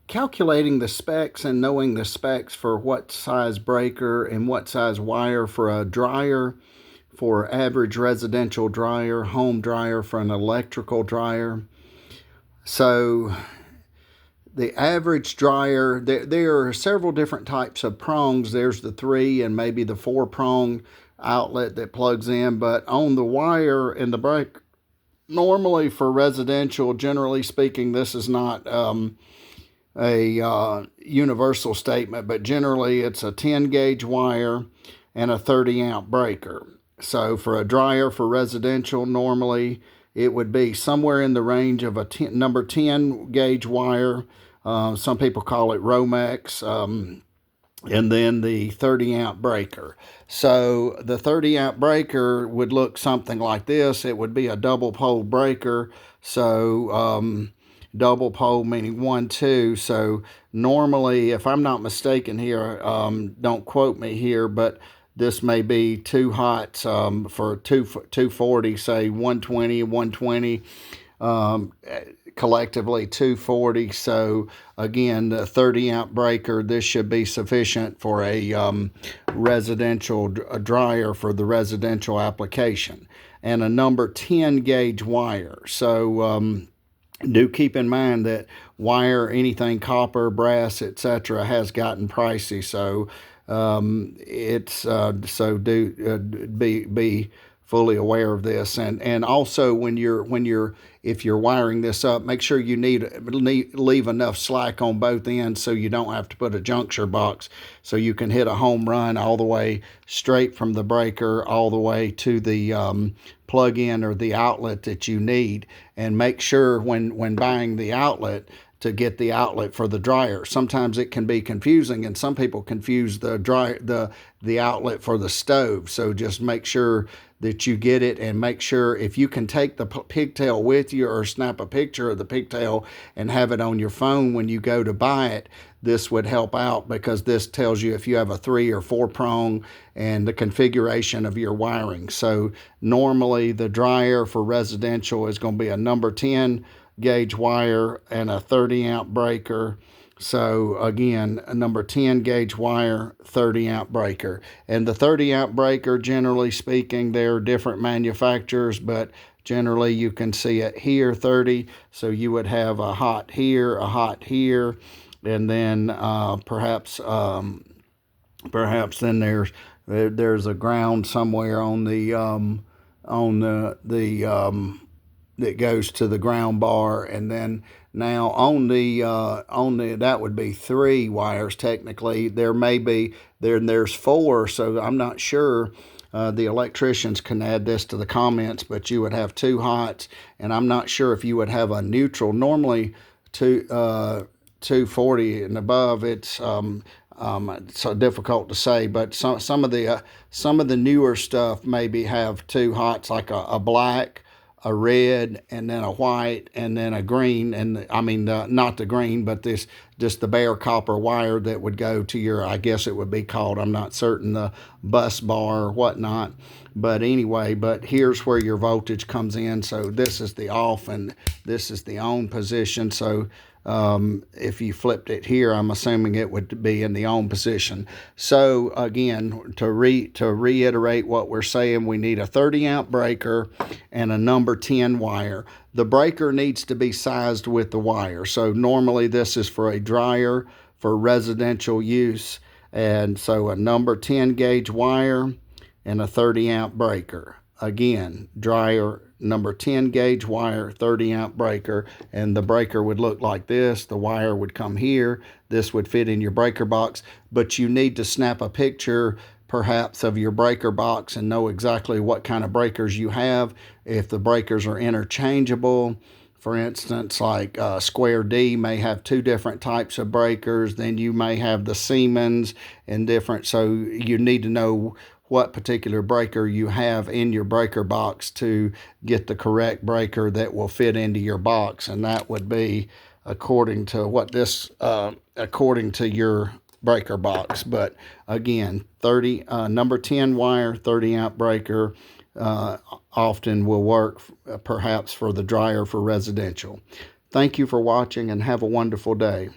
calculating the specs and knowing the specs for what size breaker and what size wire for a dryer, for average residential dryer, home dryer, for an electrical dryer. So the average dryer, there are several different types of prongs. There's the 3 and maybe the 4 prong outlet that plugs in, but on the wire and the breaker, normally for residential, generally speaking, this is not a universal statement, but generally it's a 10 gauge wire and a 30 amp breaker. So for a dryer for residential, normally it would be somewhere in the range of a number 10 gauge wire. Some people call it Romex. And then the 30 amp breaker. So the 30 amp breaker would look something like this. It would be a double pole breaker. So double pole meaning 1, 2. So normally, if I'm not mistaken here, don't quote me here, but this may be 2 hots for 240, say 120, 120. Collectively 240. So again, the 30 amp breaker, this should be sufficient for a residential dryer for the residential application, and a number 10 gauge wire. So do keep in mind that wire, anything copper, brass, etc., has gotten pricey. So be fully aware of this, and also if you're wiring this up, make sure you leave enough slack on both ends so you don't have to put a juncture box, so you can hit a home run all the way straight from the breaker all the way to the plug-in or the outlet that you need. And make sure when buying the outlet to get the outlet for the dryer. Sometimes it can be confusing, and some people confuse the outlet for the stove. So just make sure that you get it, and make sure if you can take the pigtail with you or snap a picture of the pigtail and have it on your phone when you go to buy it, this would help out, because this tells you if you have a 3 or 4 prong and the configuration of your wiring. So normally the dryer for residential is going to be a number 10 gauge wire and a 30 amp breaker. So again, a number 10 gauge wire, 30 amp breaker. And the 30 amp breaker, generally speaking, there are different manufacturers, but generally you can see it here, 30. So you would have a hot here, and then perhaps then there's a ground somewhere on the that goes to the ground bar, and then now on the that would be 3 wires technically. There's 4, so I'm not sure. The electricians can add this to the comments, but you would have 2 hots, and I'm not sure if you would have a neutral. Normally 240 and above, it's so difficult to say, but some of the newer stuff maybe have 2 hots, like a black, a red, and then a white, and then a green. And I mean, not the green, but just the bare copper wire that would go to your, I guess it would be called, I'm not certain, the bus bar or whatnot. But anyway, but here's where your voltage comes in. So this is the off and this is the on position. So if you flipped it here, I'm assuming it would be in the on position. So again, to reiterate what we're saying, we need a 30 amp breaker and a number 10 wire. The breaker needs to be sized with the wire. So normally this is for a dryer for residential use. And so a number 10 gauge wire and a 30 amp breaker. Again, dryer, number 10 gauge wire, 30 amp breaker, and the breaker would look like this. The wire would come here. This would fit in your breaker box, but you need to snap a picture perhaps of your breaker box and know exactly what kind of breakers you have. If the breakers are interchangeable, for instance, like Square D may have 2 different types of breakers, then you may have the Siemens and different. So you need to know what particular breaker you have in your breaker box to get the correct breaker that will fit into your box. And that would be according to according to your breaker box. But again, number 10 wire, 30 amp breaker often will work perhaps for the dryer for residential. Thank you for watching, and have a wonderful day.